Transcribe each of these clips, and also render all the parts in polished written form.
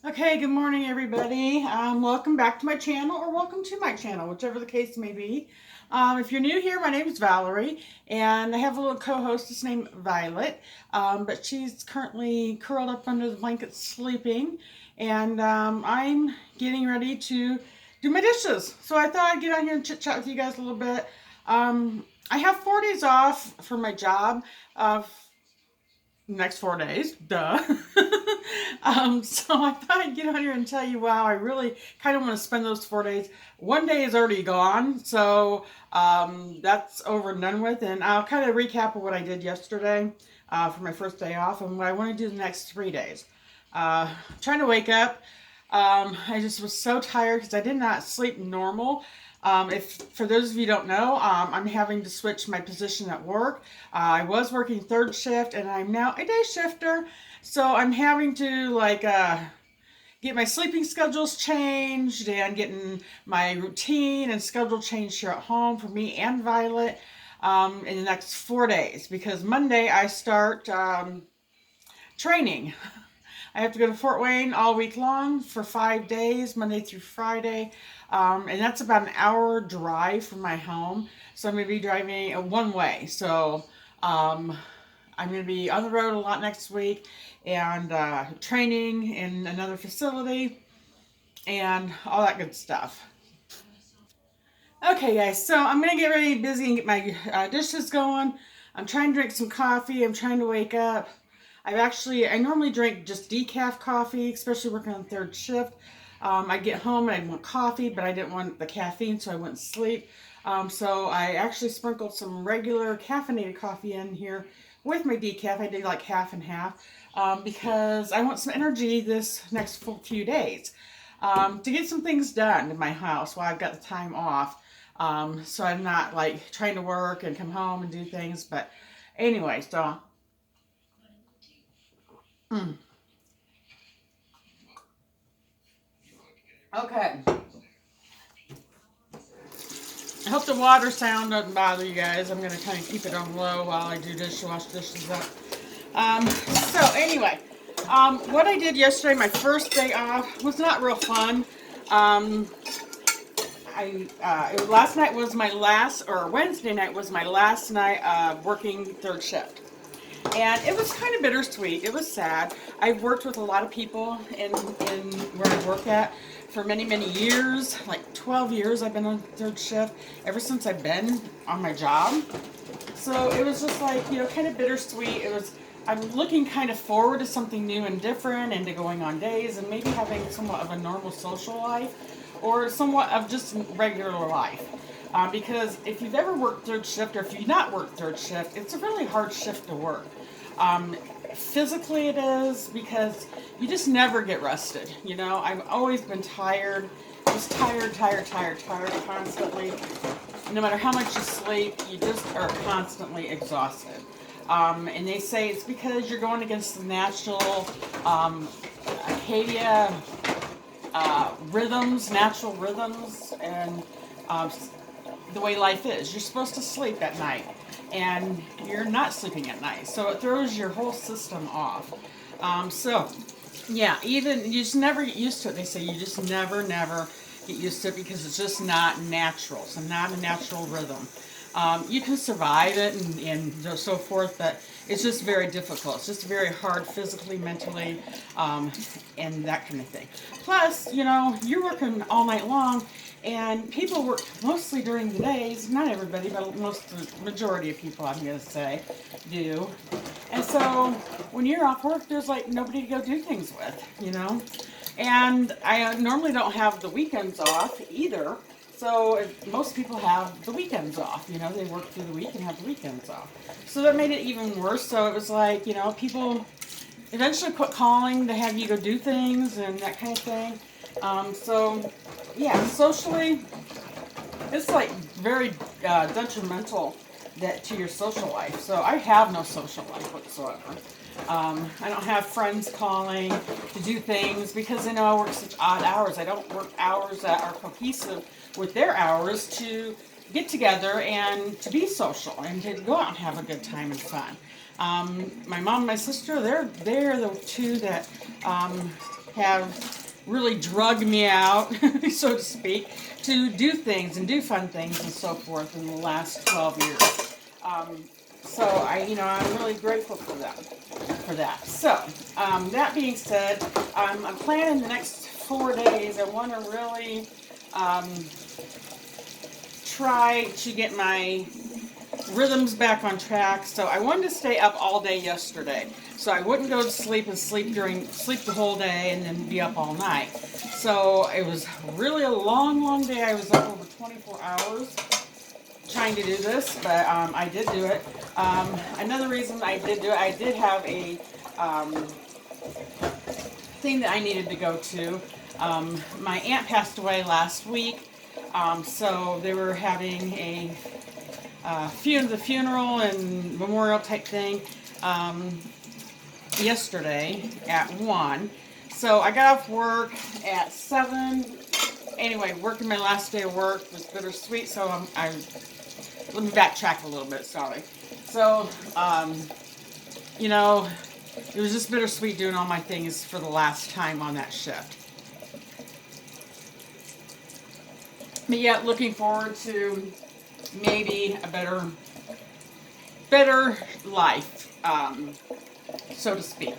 Okay, good morning, everybody. Welcome back to my channel, or welcome to my channel, whichever the case may be. If you're new here, my name is Valerie, and I have a little co-hostess named Violet, but she's currently curled up under the blanket sleeping, and I'm getting ready to do my dishes. So I thought I'd get on here and chit-chat with you guys a little bit. I have 4 days off for my job. Next 4 days, duh. So I thought I'd get on here and tell you, wow, I really kind of want to spend those 4 days. One day is already gone, so that's over and done with. And I'll kind of recap of what I did yesterday for my first day off and what I want to do the next 3 days. Trying to wake up. I just was so tired because I did not sleep normal. If for those of you who don't know, I'm having to switch my position at work. I was working third shift, and I'm now a day shifter. So I'm having to get my sleeping schedules changed and getting my routine and schedule changed here at home for me and Violet in the next 4 days, because Monday I start training. I have to go to Fort Wayne all week long for 5 days, Monday through Friday. And that's about an hour drive from my home. So I'm going to be driving one way. So I'm going to be on the road a lot next week and training in another facility and all that good stuff. Okay, guys, so I'm going to get ready, busy, and get my dishes going. I'm trying to drink some coffee. I'm trying to wake up. I normally drink just decaf coffee, especially working on third shift. I get home and I want coffee, but I didn't want the caffeine, so I wouldn't sleep. So I actually sprinkled some regular caffeinated coffee in here with my decaf. I did like half and half because I want some energy this next few days to get some things done in my house while I've got the time off. So I'm not like trying to work and come home and do things. But anyway, so. Mm, okay. I hope the water sound doesn't bother you guys. I'm going to kind of keep it on low while I do wash dishes up. So anyway, what I did yesterday, my first day off, was not real fun. Last night was my last, or Wednesday night was my last night working third shift. And it was kind of bittersweet. It was sad. I've worked with a lot of people in where I work at for many, many years. Like 12 years I've been on third shift, ever since I've been on my job. So it was just like, kind of bittersweet. I'm looking kind of forward to something new and different, and to going on days and maybe having somewhat of a normal social life or somewhat of just regular life. Because if you've ever worked third shift, or if you've not worked third shift, it's a really hard shift to work. Um, Physically, it is, because you just never get rested. I've always been tired, just tired constantly. No matter how much you sleep, you just are constantly exhausted. And they say it's because you're going against the natural Acadia natural rhythms, and the way life is. You're supposed to sleep at night, and you're not sleeping at night, so it throws your whole system off. So, yeah, even you just never get used to it. They say you just never get used to it because it's just not natural. It's not a natural rhythm. You can survive it and so forth, but it's just very difficult. It's just very hard physically, mentally, and that kind of thing. Plus, you're working all night long, and people work mostly during the days. Not everybody, but the majority of people, I'm going to say, do. And so when you're off work, there's like nobody to go do things with. And I normally don't have the weekends off either. So most people have the weekends off. They work through the week and have the weekends off. So that made it even worse. So it was like, people eventually quit calling to have you go do things and that kind of thing. So, yeah, socially, it's like very detrimental to your social life. So I have no social life whatsoever. I don't have friends calling to do things because they know I work such odd hours. I don't work hours that are cohesive with their hours to get together and to be social and to go out and have a good time and fun. My mom and my sister, they're the two that have really drugged me out, so to speak, to do things and do fun things and so forth in the last 12 years. So I'm really grateful for them, for that. So, that being said, I'm planning the next 4 days. I want to really try to get my rhythms back on track. So I wanted to stay up all day yesterday, so I wouldn't go to sleep and sleep the whole day and then be up all night. So it was really a long day. I was up over 24 hours trying to do this, but I did do it. Another reason I did do it, I did have a thing that I needed to go to. My aunt passed away last week, so they were having a the funeral and memorial type thing yesterday at 1. So I got off work at 7. Anyway, working my last day of work was bittersweet, so let me backtrack a little bit, sorry. So, it was just bittersweet doing all my things for the last time on that shift. But yet, looking forward to maybe a better life, so to speak.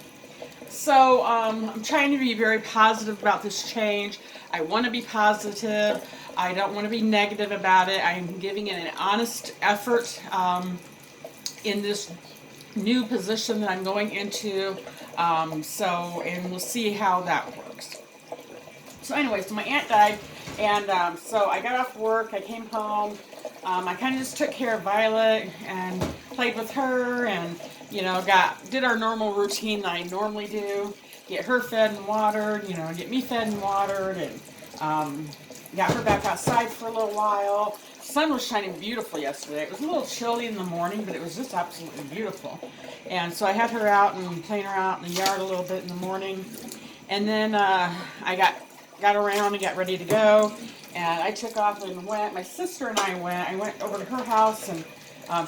So I'm trying to be very positive about this change. I want to be positive. I don't want to be negative about it. I'm giving it an honest effort in this new position that I'm going into. And we'll see how that works. So anyway, so my aunt died, and so I got off work. I came home. I kind of just took care of Violet and played with her, and did our normal routine that I normally do. Get her fed and watered, get me fed and watered, and got her back outside for a little while. The sun was shining beautiful yesterday. It was a little chilly in the morning, but it was just absolutely beautiful. And so I had her out and playing her out in the yard a little bit in the morning. And then I got around and got ready to go. And I took off and went. My sister and I went. I went over to her house, and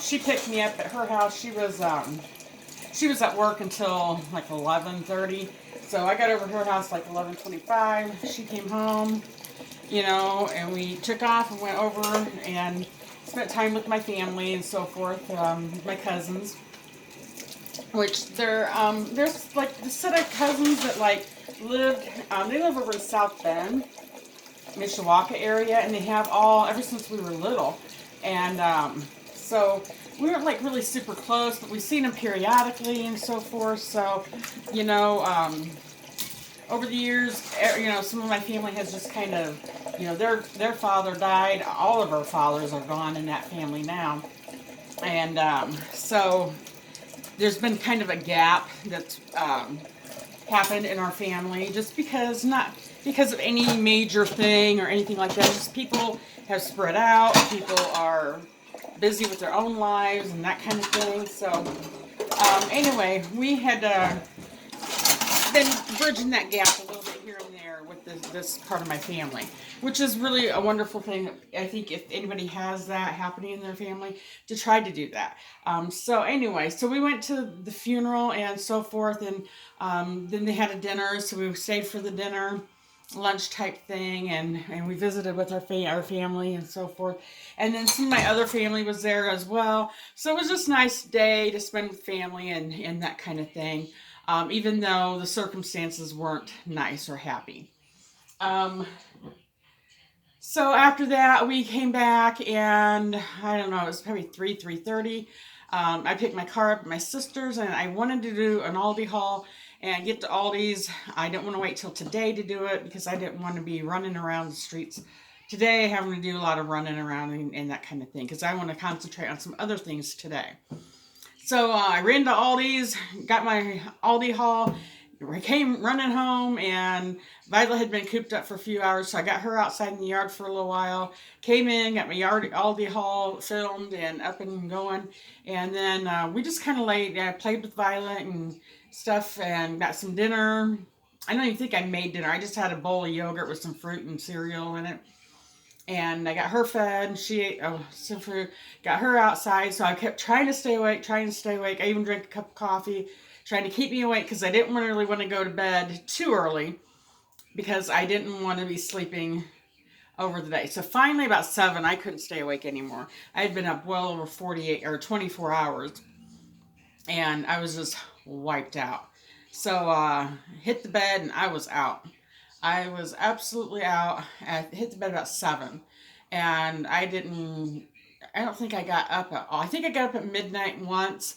she picked me up at her house. She was at work until like 11:30. So I got over to her house like 11:25. She came home, and we took off and went over and spent time with my family and so forth, my cousins. Which there's like the set of cousins that they live over in South Bend, Mishawaka area, and they have ever since we were little. And so we weren't like really super close, but we've seen them periodically and so forth. So, over the years, some of my family has just kind of, their father died. All of our fathers are gone in that family now. And so there's been kind of a gap that's happened in our family, just not because of any major thing or anything like that. Just people have spread out. People are busy with their own lives and that kind of thing. So anyway, we had been bridging that gap a little bit here and there with this part of my family, which is really a wonderful thing. I think if anybody has that happening in their family, to try to do that. So anyway, so we went to the funeral and so forth, and then they had a dinner, so we stayed for the dinner, lunch type thing, and we visited with our family and so forth. And then some of my other family was there as well. So it was just a nice day to spend with family and that kind of thing. Even though the circumstances weren't nice or happy. So after that, we came back, and I don't know, it was probably 3:30. I picked my car up at my sister's, and I wanted to do an Aldi haul and get to Aldi's. I didn't want to wait till today to do it because I didn't want to be running around the streets today, having to do a lot of running around and that kind of thing, because I want to concentrate on some other things today. So I ran to Aldi's, got my Aldi haul, I came running home, and Violet had been cooped up for a few hours, so I got her outside in the yard for a little while, came in, got my Aldi haul filmed and up and going, and then we just kind of played with Violet and stuff, and got some dinner. I don't even think I made dinner. I just had a bowl of yogurt with some fruit and cereal in it. And I got her fed, and she ate some fruit. Got her outside, so I kept trying to stay awake. I even drank a cup of coffee, trying to keep me awake because I didn't really want to go to bed too early. because I didn't want to be sleeping over the day. So finally, about 7, I couldn't stay awake anymore. I had been up well over 48 or 24 hours, and I was just wiped out. So hit the bed, and I was out. I was absolutely out. I hit the bed about 7, and I don't think I got up at all. I think I got up at midnight once,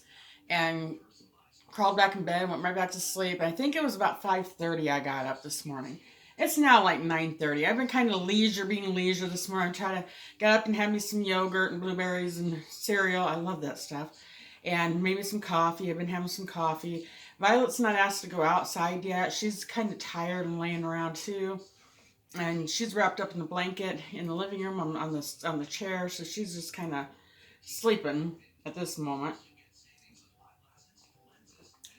and crawled back in bed, went right back to sleep. I think it was about 5:30 I got up this morning. It's now like 9:30. I've been kind of being leisure this morning. I'm trying to get up and have me some yogurt and blueberries and cereal. I love that stuff. And maybe some coffee. I've been having some coffee. Violet's not asked to go outside yet. She's kind of tired and laying around too. And she's wrapped up in the blanket in the living room on the chair, so she's just kind of sleeping at this moment.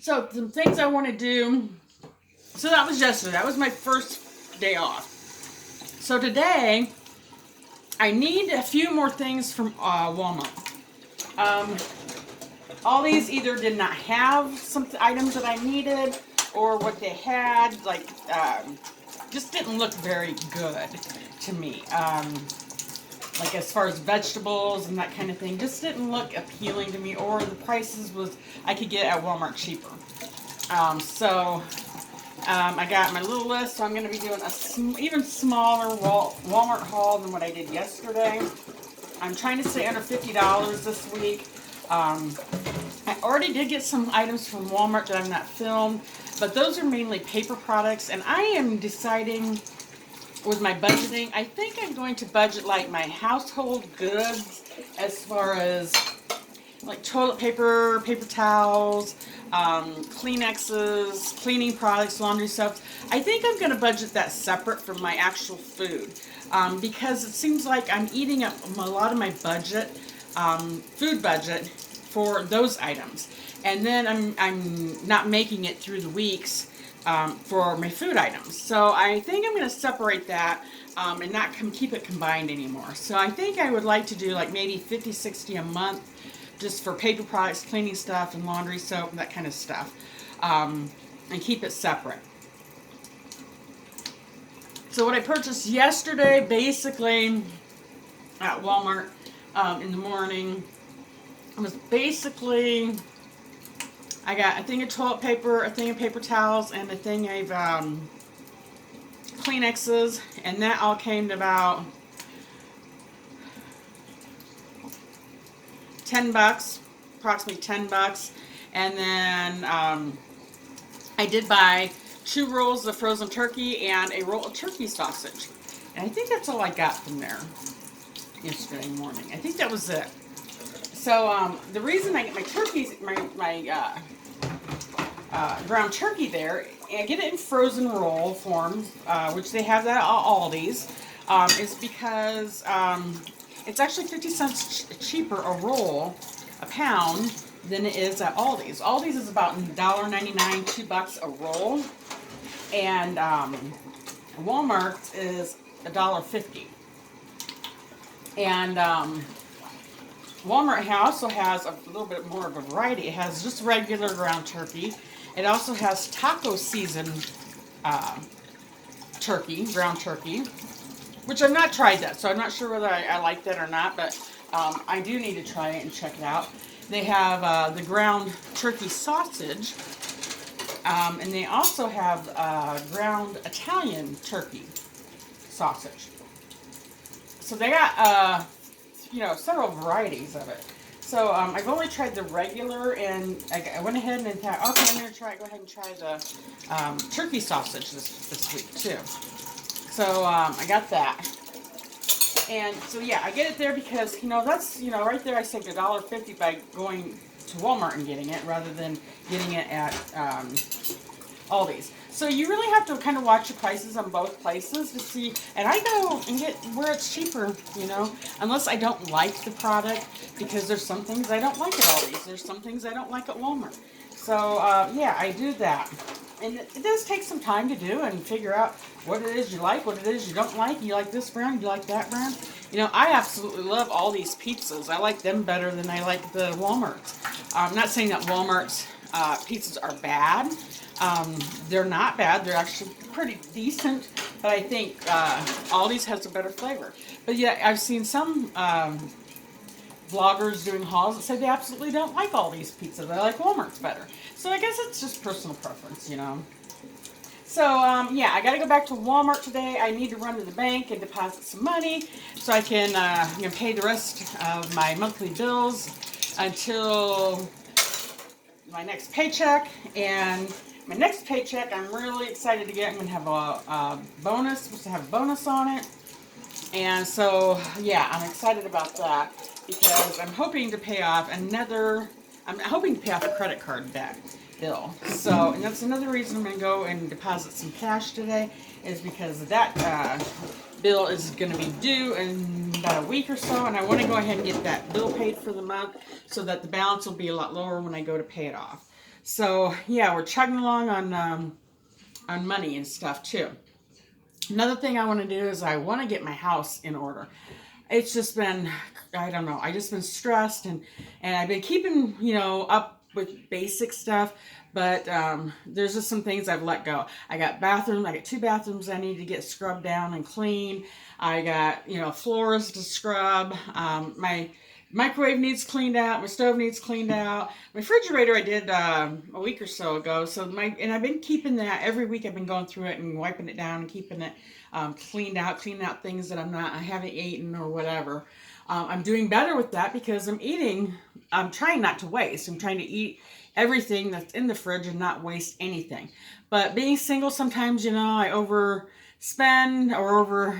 So some things I want to do. So that was yesterday. That was my first day off. So today, I need a few more things from Walmart. All these either did not have some items that I needed, or what they had, like, just didn't look very good to me. Like as far as vegetables and that kind of thing, just didn't look appealing to me, or the prices I could get at Walmart cheaper. I got my little list, so I'm going to be doing a even smaller Walmart haul than what I did yesterday. I'm trying to stay under $50 this week. I already did get some items from Walmart that I've not filmed, but those are mainly paper products, and I am deciding with my budgeting. I think I'm going to budget like my household goods as far as like toilet paper, paper towels, Kleenexes, cleaning products, laundry soaps. I think I'm going to budget that separate from my actual food, because it seems like I'm eating up a lot of my budget, food budget for those items, and then I'm not making it through the weeks for my food items. So I think I'm going to separate that and not keep it combined anymore. So I think I would like to do like maybe 50, 60 a month just for paper products, cleaning stuff, and laundry soap, and that kind of stuff, and keep it separate. So what I purchased yesterday, basically, at Walmart in the morning, was basically, I got a thing of toilet paper, a thing of paper towels, and a thing of Kleenexes, and that all came to about $10, approximately $10. And then I did buy 2 rolls of frozen turkey and a roll of turkey sausage. And I think that's all I got from there yesterday morning. I think that was it. So the reason I get my turkeys, my ground turkey there, I get it in frozen roll form, which they have that at Aldi's, is because it's actually 50 cents cheaper a roll, a pound, than it is at Aldi's. Aldi's is about $1.99, $2 a roll, and Walmart is $1.50. And Walmart also has a little bit more of a variety. It has just regular ground turkey. It also has taco seasoned turkey, ground turkey, which I've not tried that, so I'm not sure whether I like that or not, but I do need to try it and check it out. They have the ground turkey sausage, and they also have ground Italian turkey sausage. So they got several varieties of it. So I've only tried the regular, and I went ahead and thought, okay, I'm going to go ahead and try the turkey sausage this week too. So I got that. And so yeah, I get it there because, that's, right there I saved $1.50 by going to Walmart and getting it rather than getting it at Aldi's. So you really have to kind of watch the prices on both places to see, and I go and get where it's cheaper, unless I don't like the product, because there's some things I don't like at Aldi's. There's some things I don't like at Walmart. So yeah, I do that. And it does take some time to do and figure out what it is you like, what it is you don't like. You like this brand, you like that brand. I absolutely love all these pizzas. I like them better than I like the Walmart's. I'm not saying that Walmart's pizzas are bad, They're not bad. They're actually pretty decent, but I think Aldi's has a better flavor. But yeah, I've seen some vloggers doing hauls that say they absolutely don't like Aldi's pizza. They like Walmart's better. So I guess it's just personal preference, you know. So, yeah, I got to go back to Walmart today. I need to run to the bank and deposit some money so I can pay the rest of my monthly bills until my next paycheck. And my next paycheck, I'm really excited to get. I'm going to have a bonus, supposed to have a bonus on it. And so, yeah, I'm excited about that because I'm hoping to pay off a credit card debt bill. So, and that's another reason I'm going to go and deposit some cash today, is because that bill is going to be due in about a week or so, and I want to go ahead and get that bill paid for the month so that the balance will be a lot lower when I go to pay it off. So, yeah, we're chugging along on money and stuff too. Another thing I want to do is I want to get my house in order. It's just been, I don't know, I just been stressed and I've been keeping, up with basic stuff, but there's just some things I've let go. I got two bathrooms I need to get scrubbed down and clean. I got, floors to scrub. My microwave needs cleaned out. My stove needs cleaned out. My refrigerator I did a week or so ago. And I've been keeping that every week. I've been going through it and wiping it down and keeping it cleaning out things that I haven't eaten or whatever. I'm doing better with that because I'm trying not to waste. I'm trying to eat everything that's in the fridge and not waste anything. But being single, sometimes, I overspend or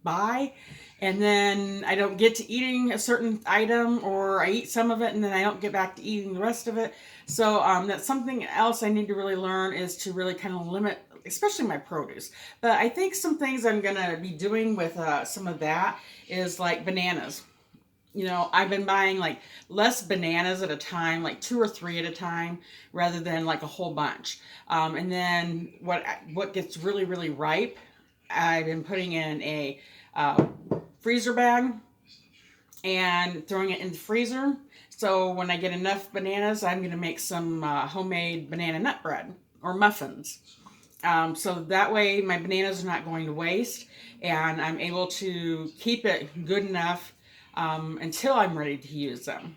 buy, and then I don't get to eating a certain item, or I eat some of it and then I don't get back to eating the rest of it. So that's something else I need to really learn, is to really kind of limit, especially my produce. But I think some things I'm going to be doing with some of that is like bananas. I've been buying like less bananas at a time, like 2 or 3 at a time, rather than like a whole bunch. And then what gets really, really ripe, I've been putting in a freezer bag and throwing it in the freezer. So when I get enough bananas, I'm going to make some homemade banana nut bread or muffins. So that way my bananas are not going to waste, and I'm able to keep it good enough until I'm ready to use them.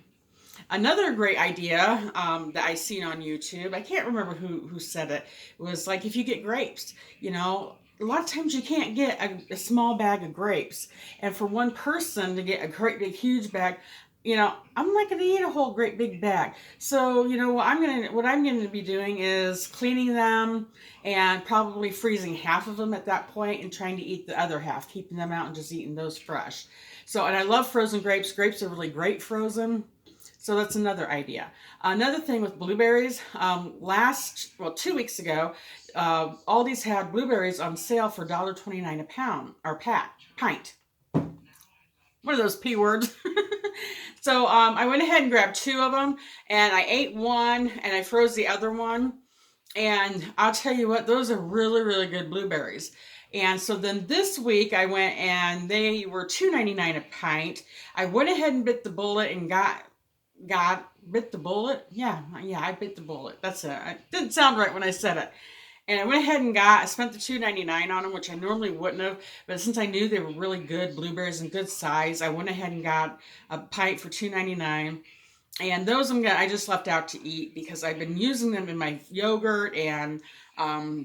Another great idea that I seen on YouTube, I can't remember who said it, was like, if you get grapes, a lot of times you can't get a small bag of grapes. And for one person to get a great big huge bag, I'm not going to eat a whole great big bag. So, what I'm going to be doing is cleaning them and probably freezing half of them at that point and trying to eat the other half, keeping them out and just eating those fresh. So, and I love frozen grapes. Grapes are really great frozen. So that's another idea. Another thing with blueberries, 2 weeks ago, Aldi's had blueberries on sale for $1.29 a pound, or pint. One of those P words. So I went ahead and grabbed 2 of them, and I ate one, and I froze the other one. And I'll tell you what, those are really, really good blueberries. And so then this week I went, and they were $2.99 a pint. I went ahead and bit the bullet and bit the bullet. Yeah, I bit the bullet. That's it. It didn't sound right when I said it. And I went ahead and I spent the $2.99 on them, which I normally wouldn't have. But since I knew they were really good blueberries and good size, I went ahead and got a pint for $2.99. And those I just left out to eat because I've been using them in my yogurt and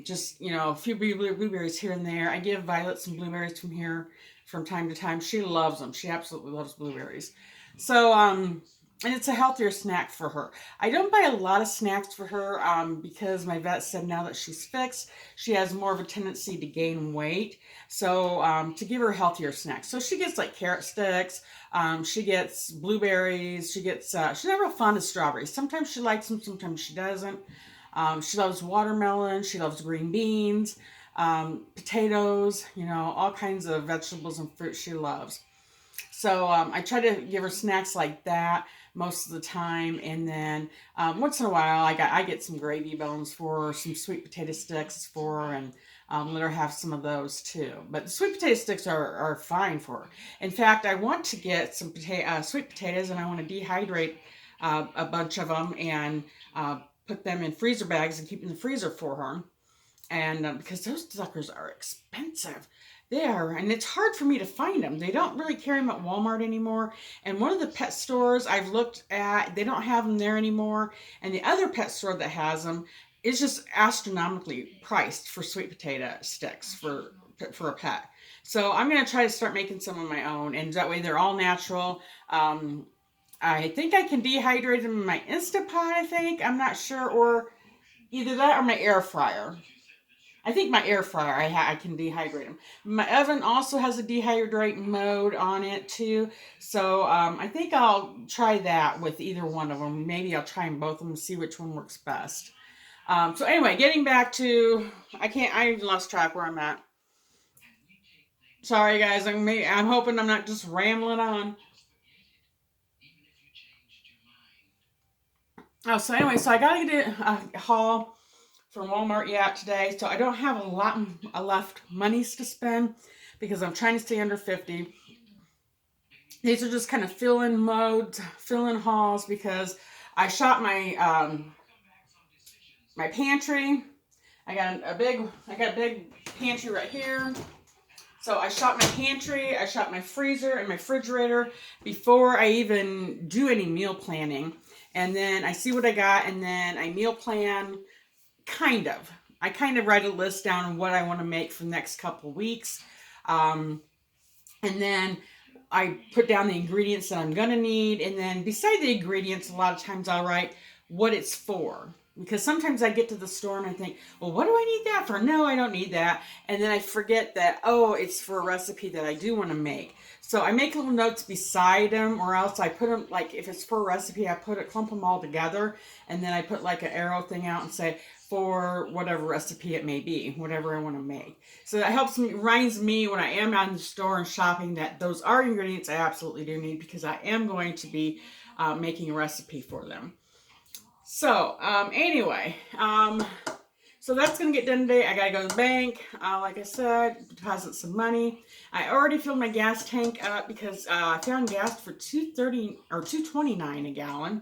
just, a few blueberries here and there. I give Violet some blueberries from time to time. She loves them. She absolutely loves blueberries. So, and it's a healthier snack for her. I don't buy a lot of snacks for her because my vet said now that she's fixed, she has more of a tendency to gain weight. So to give her healthier snacks. So she gets like carrot sticks. She gets blueberries. She's not real fond of strawberries. Sometimes she likes them, sometimes she doesn't. She loves watermelon. She loves green beans, potatoes, all kinds of vegetables and fruit she loves. So I try to give her snacks like that most of the time, and then once in a while I get some gravy bones for her, some sweet potato sticks for her, and let her have some of those too. But the sweet potato sticks are fine for her. In fact, I want to get some sweet potatoes, and I want to dehydrate a bunch of them and put them in freezer bags and keep in the freezer for her. And because those suckers are expensive. They are, and it's hard for me to find them. They don't really carry them at Walmart anymore. And one of the pet stores I've looked at, they don't have them there anymore. And the other pet store that has them is just astronomically priced for sweet potato sticks for a pet. So I'm going to try to start making some of my own, and that way they're all natural. I think I can dehydrate them in my Instapot, I think. I'm not sure, or either that or my air fryer. I think my air fryer, I can dehydrate them. My oven also has a dehydrate mode on it too. So I think I'll try that with either one of them. Maybe I'll try them both of them and see which one works best. So anyway, getting back to, I even lost track where I'm at. Sorry guys, I'm hoping I'm not just rambling on. Oh, so anyway, so I got to get a haul from Walmart yet today, so I don't have a lot left monies to spend because I'm trying to stay under 50. These are just kind of fill-in modes, fill-in hauls, because I shot my my pantry. I got a big pantry right here. So I shot my pantry, I shot my freezer and my refrigerator before I even do any meal planning. And then I see what I got, and then I meal plan, kind of. I kind of write a list down of what I want to make for the next couple weeks. And then I put down the ingredients that I'm going to need. And then beside the ingredients, a lot of times I'll write what it's for. Because sometimes I get to the store and I think, well, what do I need that for? No, I don't need that. And then I forget that, oh, it's for a recipe that I do want to make. So I make little notes beside them, or else I put them, like if it's for a recipe, I clump them all together. And then I put like an arrow thing out and say, for whatever recipe it may be, whatever I want to make. So that helps me, reminds me when I am out in the store and shopping that those are ingredients I absolutely do need, because I am going to be making a recipe for them. So, anyway, so that's going to get done today. I got to go to the bank, like I said, deposit some money. I already filled my gas tank up because I found gas for $2.30 or $2.29 a gallon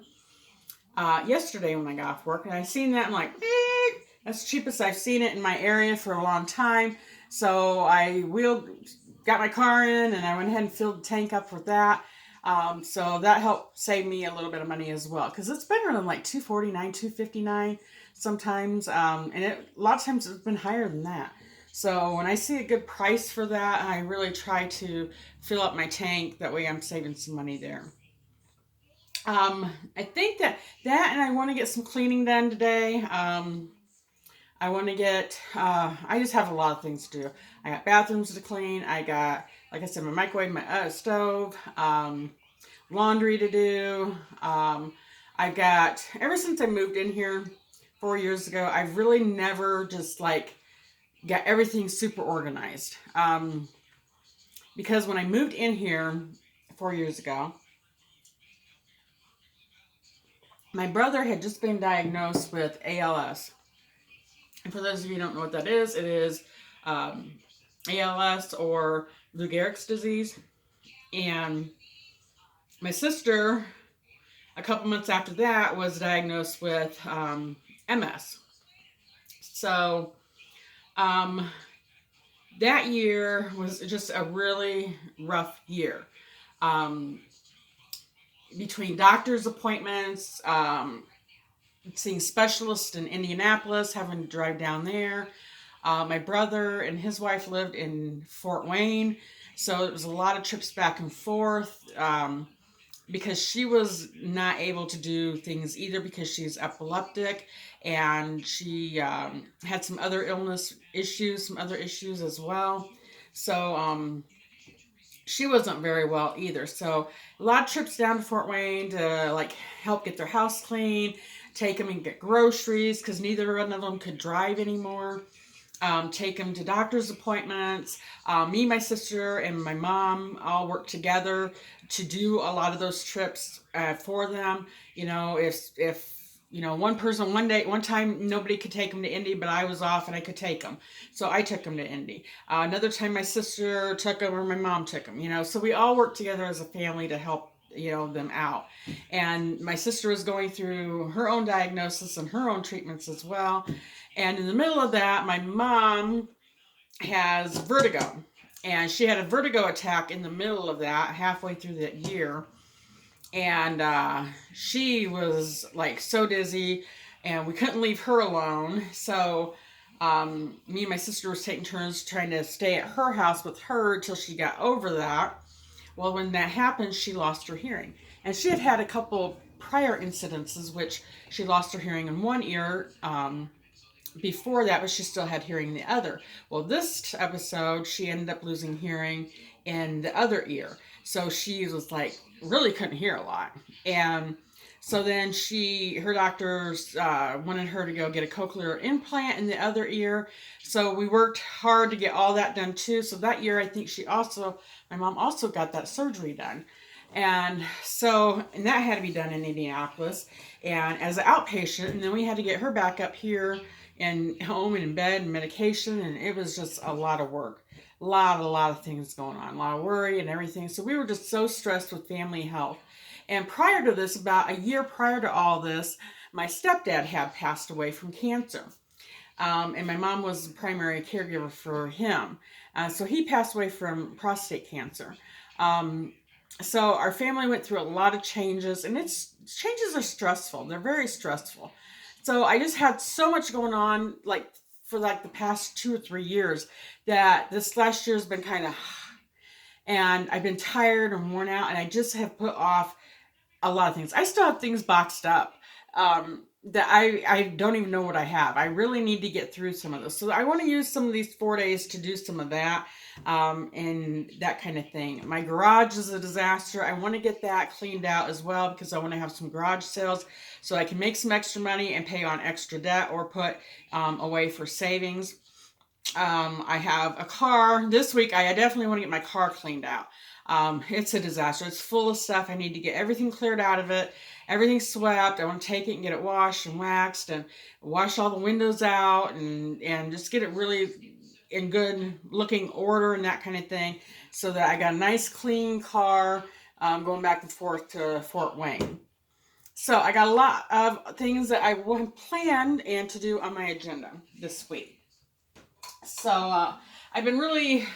yesterday when I got off work. And I seen that, I'm like, that's the cheapest I've seen it in my area for a long time. So I got my car in, and I went ahead and filled the tank up with that. So that helped save me a little bit of money as well, because it's been running like $2.49, $2.59 sometimes, and a lot of times it's been higher than that. So when I see a good price for that, I really try to fill up my tank. That way I'm saving some money there. I think that and I want to get some cleaning done today. I want to get, I just have a lot of things to do. I got bathrooms to clean. I got, like I said, my microwave, my stove, laundry to do. I've got, ever since I moved in here 4 years ago, I've really never just like got everything super organized. Because when I moved in here 4 years ago, my brother had just been diagnosed with ALS. And for those of you who don't know what that is, it is ALS, or Lou Gehrig's disease. And my sister, a couple months after that, was diagnosed with MS. So that year was just a really rough year. Between doctor's appointments, seeing specialists in Indianapolis, having to drive down there. My brother and his wife lived in Fort Wayne, so it was a lot of trips back and forth, because she was not able to do things either, because she's epileptic, and she had some other some other issues as well. So she wasn't very well either. So a lot of trips down to Fort Wayne to like help get their house clean, take them and get groceries, because neither one of them could drive anymore. Take them to doctor's appointments. Me, my sister, and my mom all worked together to do a lot of those trips for them. You know, if you know, one time nobody could take them to Indy, but I was off and I could take them. So I took them to Indy. Another time my sister took them, or my mom took them, you know. So we all worked together as a family to help them out. And my sister was going through her own diagnosis and her own treatments as well. And in the middle of that, my mom has vertigo. And she had a vertigo attack in the middle of that, halfway through that year. And she was like so dizzy, and we couldn't leave her alone. So me and my sister was taking turns trying to stay at her house with her till she got over that. Well, when that happened, she lost her hearing. And she had had a couple prior incidences, which she lost her hearing in one ear before that, but she still had hearing in the other. Well, this episode, she ended up losing hearing in the other ear. So she was like, really couldn't hear a lot. And so then her doctors wanted her to go get a cochlear implant in the other ear. So we worked hard to get all that done too. So that year, I think my mom also got that surgery done. And that had to be done in Indianapolis and as an outpatient. And then we had to get her back up here and home and in bed and medication. And it was just a lot of work, a lot of things going on, a lot of worry and everything. So we were just so stressed with family health. And prior to this, about a year prior to all this, my stepdad had passed away from cancer. And my mom was the primary caregiver for him. So he passed away from prostate cancer. So our family went through a lot of changes, and changes are stressful. They're very stressful. So I just had so much going on, for the past 2 or 3 years, that this last year has been kind of, and I've been tired and worn out, and I just have put off a lot of things. I still have things boxed up that I don't even know what I have. I really need to get through some of those. So I want to use some of these 4 days to do some of that and that kind of thing. My garage is a disaster. I want to get that cleaned out as well because I want to have some garage sales so I can make some extra money and pay on extra debt or put away for savings. I have a car. This week, I definitely want to get my car cleaned out. It's a disaster. It's full of stuff. I need to get everything cleared out of it. Everything swept. I want to take it and get it washed and waxed and wash all the windows out and just get it really in good looking order and that kind of thing so that I got a nice clean car going back and forth to Fort Wayne. So I got a lot of things that I want planned and to do on my agenda this week. So I've been really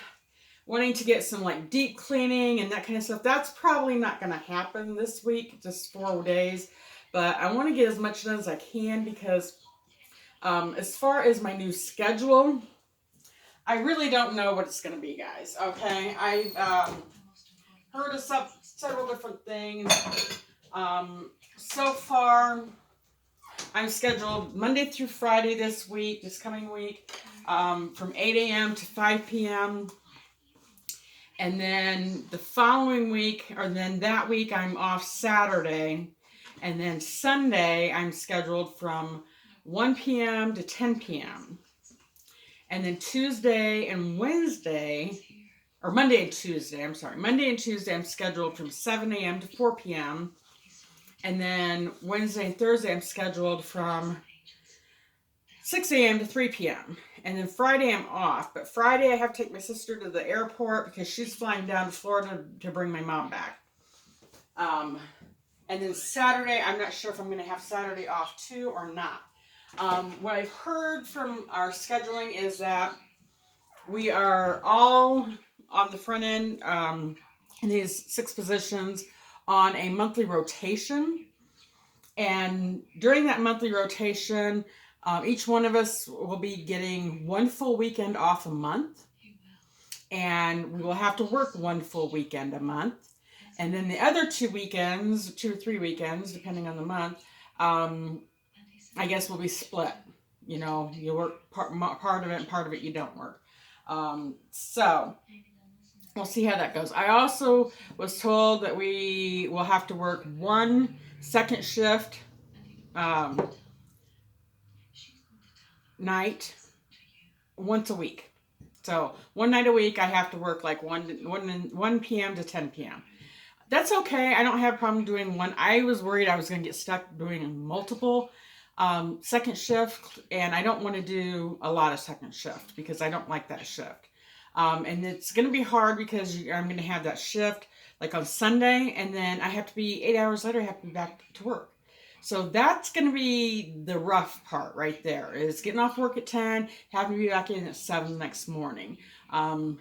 wanting to get some deep cleaning and that kind of stuff. That's probably not going to happen this week, just 4 days. But I want to get as much done as I can because as far as my new schedule, I really don't know what it's going to be, guys. Okay, I've heard of several different things. So far, I'm scheduled Monday through Friday this coming week, from 8 a.m. to 5 p.m. And then the following week, or then that week, I'm off Saturday. And then Sunday, I'm scheduled from 1 p.m. to 10 p.m. And then Tuesday and Wednesday, or Monday and Tuesday, I'm scheduled from 7 a.m. to 4 p.m. And then Wednesday and Thursday, I'm scheduled from 6 a.m. to 3 p.m. And then Friday, I'm off. But Friday, I have to take my sister to the airport because she's flying down to Florida to bring my mom back. And then Saturday, I'm not sure if I'm going to have Saturday off too or not. What I've heard from our scheduling is that we are all on the front end in these 6 positions on a monthly rotation. And during that monthly rotation, each one of us will be getting 1 full weekend off a month. And we will have to work 1 full weekend a month. And then the other 2 weekends, 2 or 3 weekends, depending on the month, I guess will be split. You know, you work part of it and part of it you don't work. So we'll see how that goes. I also was told that we will have to work 1 second shift night once a week. So 1 night a week I have to work 1 p.m. to 10 p.m. That's okay. I don't have a problem doing one. I was worried I was going to get stuck doing multiple second shift, and I don't want to do a lot of second shift because I don't like that shift. And it's going to be hard because I'm going to have that shift like on Sunday, and then I have to be 8 hours later, I have to be back to work. So that's going to be the rough part right there, is getting off work at 10, having to be back in at 7 the next morning, and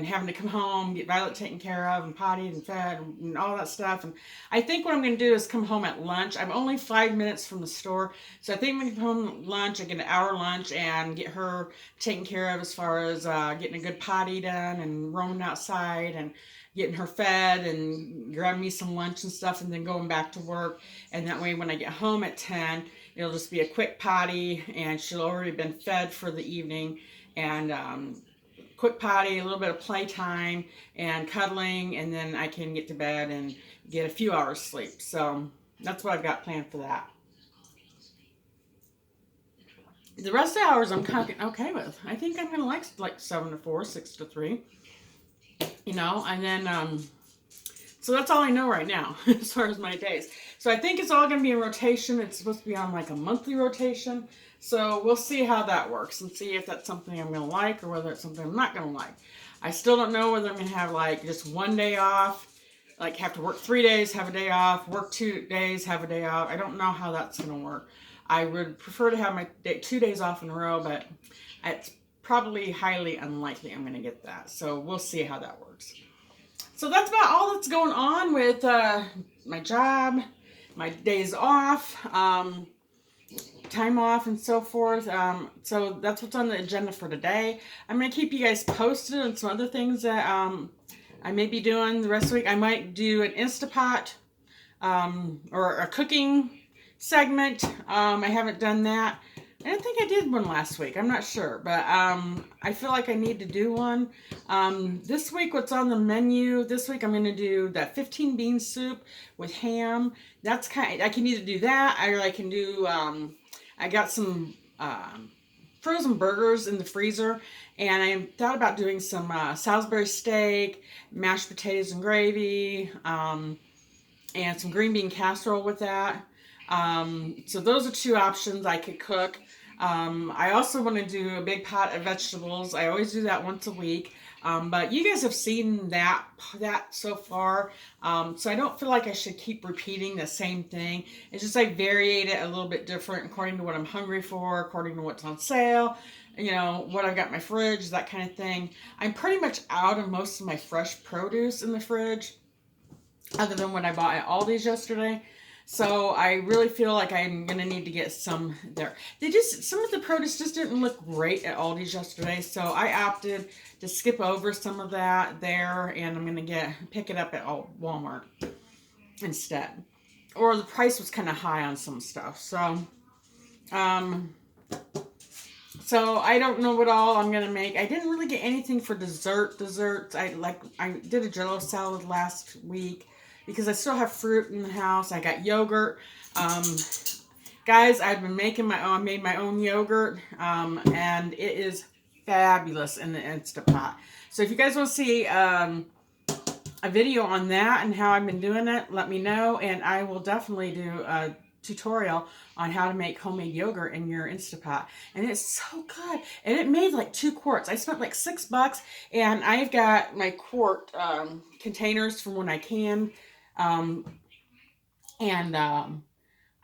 having to come home, get Violet taken care of and potted and fed and all that stuff. And I think what I'm going to do is come home at lunch. I'm only 5 minutes from the store, so I think I'm going to come home at lunch. I get an hour lunch and get her taken care of as far as getting a good potty done and roaming outside and getting her fed and grabbing me some lunch and stuff, and then going back to work. And that way when I get home at 10, it'll just be a quick potty and she'll already been fed for the evening, and quick potty, a little bit of playtime and cuddling, and then I can get to bed and get a few hours sleep. So that's what I've got planned for that. The rest of the hours I'm kind of okay with. I think I'm going to like 7 to 4, 6 to 3. And then, so that's all I know right now as far as my days. So I think it's all going to be in rotation. It's supposed to be on like a monthly rotation. So we'll see how that works and see if that's something I'm going to like or whether it's something I'm not going to like. I still don't know whether I'm going to have like just one day off, like have to work 3 days, have a day off, work 2 days, have a day off. I don't know how that's going to work. I would prefer to have my 2 days off in a row, but it's probably highly unlikely I'm going to get that. So we'll see how that works. So that's about all that's going on with my job, my days off, time off, and so forth. So that's what's on the agenda for today. I'm going to keep you guys posted on some other things that I may be doing the rest of the week. I might do an Instapot or a cooking segment. I haven't done that. I don't think I did one last week. I'm not sure, but I feel like I need to do one. This week, what's on the menu? This week, I'm going to do that 15 bean soup with ham. That's I can either do that, or I can do. I got some frozen burgers in the freezer, and I thought about doing some Salisbury steak, mashed potatoes and gravy, and some green bean casserole with that. So those are 2 options I could cook. I also want to do a big pot of vegetables. I always do that once a week. But you guys have seen that so far. So I don't feel like I should keep repeating the same thing. It's just I variate it a little bit different according to what I'm hungry for, according to what's on sale, what I've got in my fridge, that kind of thing. I'm pretty much out of most of my fresh produce in the fridge, other than what I bought at Aldi's yesterday. So I really feel like I'm going to need to get some there. Some of the produce just didn't look great at Aldi's yesterday, so I opted to skip over some of that there, and I'm going to pick it up at Walmart instead. Or the price was kind of high on some stuff. So I don't know what all I'm going to make. I didn't really get anything for desserts. I did a Jell-O salad last week, because I still have fruit in the house. I got yogurt. Guys, I've been making I made my own yogurt, and it is fabulous in the Instapot. So if you guys want to see a video on that and how I've been doing it, let me know, and I will definitely do a tutorial on how to make homemade yogurt in your Instapot. And it's so good. And it made like 2 quarts. I spent like $6, and I've got my quart containers from when I canned.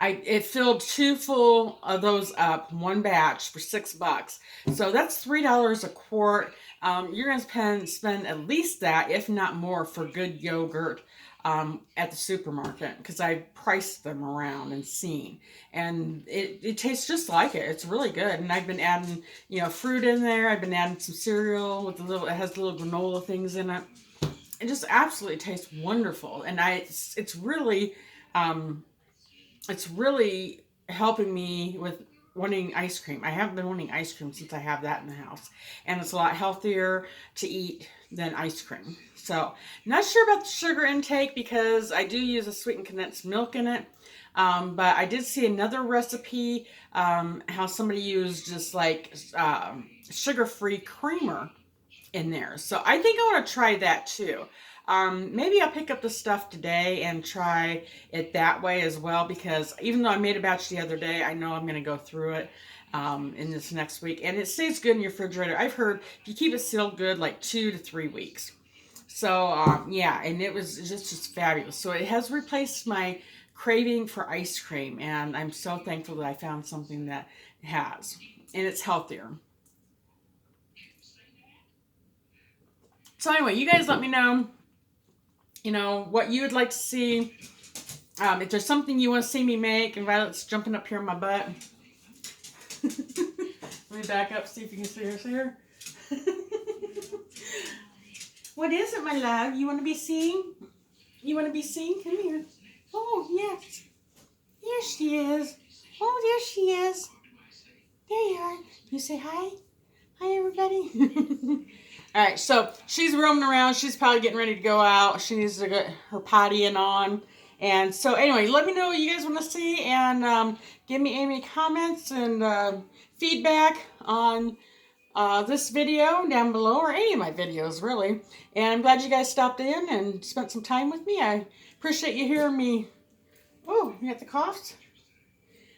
It filled 2 full of those up, 1 batch for $6. So that's $3 a quart. You're going to spend at least that, if not more, for good yogurt at the supermarket, because I priced them around and seen, and it tastes just like it. It's really good. And I've been adding, fruit in there. I've been adding some cereal with it has little granola things in it. It just absolutely tastes wonderful, and it's really helping me with wanting ice cream. I haven't been wanting ice cream since I have that in the house, and it's a lot healthier to eat than ice cream. So, not sure about the sugar intake, because I do use a sweetened condensed milk in it, but I did see another recipe, how somebody used just like sugar-free creamer in there. So I think I want to try that too. Maybe I'll pick up the stuff today and try it that way as well, because even though I made a batch the other day, I know I'm going to go through it. in this next week. And it stays good in your refrigerator. I've heard if you keep it sealed good, like 2 to 3 weeks. So, yeah, and it was just fabulous. So it has replaced my craving for ice cream. And I'm so thankful that I found something that has. And it's healthier. So anyway, you guys let me know, what you would like to see. If there's something you want to see me make, and Violet's jumping up here on my butt. Let me back up, see if you can see her. What is it, my love? You want to be seen? You want to be seen? Come here. Oh, yes. There she is. Oh, there she is. There you are. You say hi? Hi, everybody. All right, so she's roaming around. She's probably getting ready to go out. She needs to get her pottying on. And so anyway, let me know what you guys want to see, and give me any comments and feedback on this video down below, or any of my videos, really. And I'm glad you guys stopped in and spent some time with me. I appreciate you hearing me. Oh, you got the coughs?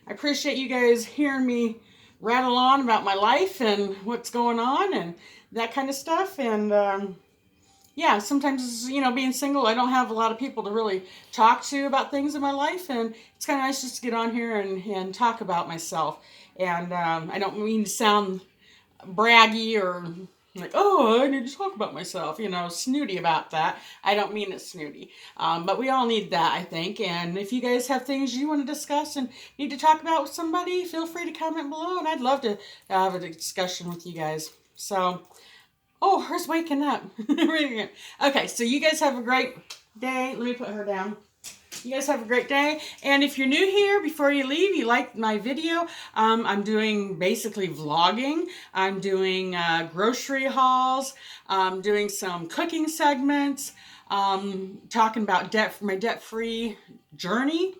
I appreciate you guys hearing me rattle on about my life and what's going on and that kind of stuff. And yeah, sometimes, being single, I don't have a lot of people to really talk to about things in my life, and it's kind of nice just to get on here and talk about myself. And I don't mean to sound braggy or like, oh, I need to talk about myself, snooty about that. I don't mean it snooty. But we all need that, I think. And if you guys have things you want to discuss and need to talk about with somebody, feel free to comment below, and I'd love to have a discussion with you guys. So, oh, her's waking up. Okay, so you guys have a great day. Let me put her down. You guys have a great day. And if you're new here, before you leave, you like my video, I'm doing basically vlogging. I'm doing grocery hauls. I'm doing some cooking segments. Talking about my debt-free journey.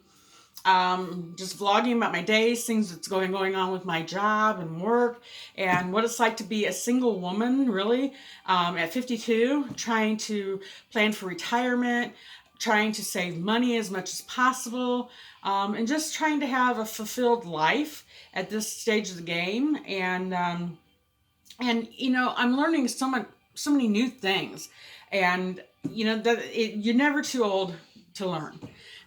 Just vlogging about my days, things that's going on with my job and work, and what it's like to be a single woman, really, at 52, trying to plan for retirement, trying to save money as much as possible, and just trying to have a fulfilled life at this stage of the game. And I'm learning so many new things, and you're never too old to learn.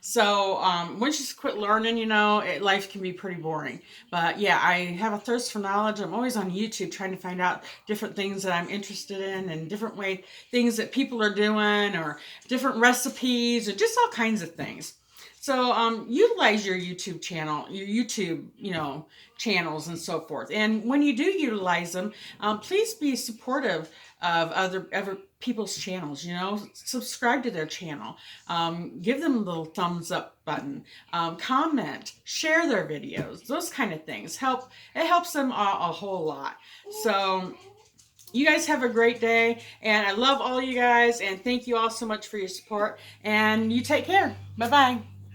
So once you quit learning, life can be pretty boring. But yeah, I have a thirst for knowledge. I'm always on YouTube trying to find out different things that I'm interested in, and different things that people are doing, or different recipes, or just all kinds of things. So utilize your YouTube channel, channels and so forth. And when you do utilize them, please be supportive of other people's channels. Subscribe to their channel, give them a little thumbs up button, comment, share their videos. Those kind of things it helps them a whole lot. So you guys have a great day, and I love all you guys, and thank you all so much for your support, and you take care. Bye bye.